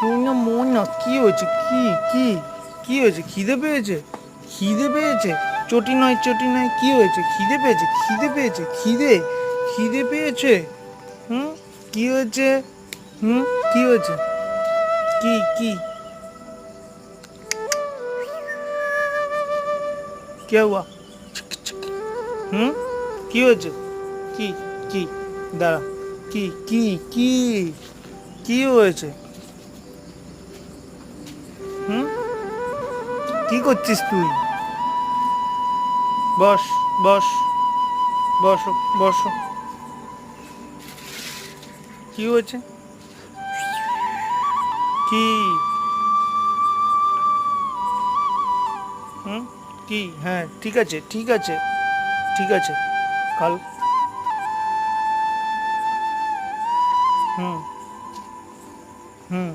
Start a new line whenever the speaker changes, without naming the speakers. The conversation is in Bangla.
মোনা মোনা কি হয়েছে? কি কি কি হয়েছে? খিদে পেয়েছে? খিদে পেয়েছে? চটি নয় চটি নয়, কি হয়েছে? খিদে পেয়েছে? খিদে পেয়েছে? খিদে খিদে পেয়েছে? হুম, কি হয়েছে? হুম, কি হয়েছে? কি কি কে হুয়া? হুম, কি হয়েছে? কি কি দাঁড়া, কি কি কি কি হয়েছে? হুম, কি করছিস তুই? বস, বস, বসো, বসো। কি হয়েছে? কি? হুম, কি? হ্যাঁ, ঠিক আছে, ঠিক আছে, ঠিক আছে। কাল। হুম, হুম।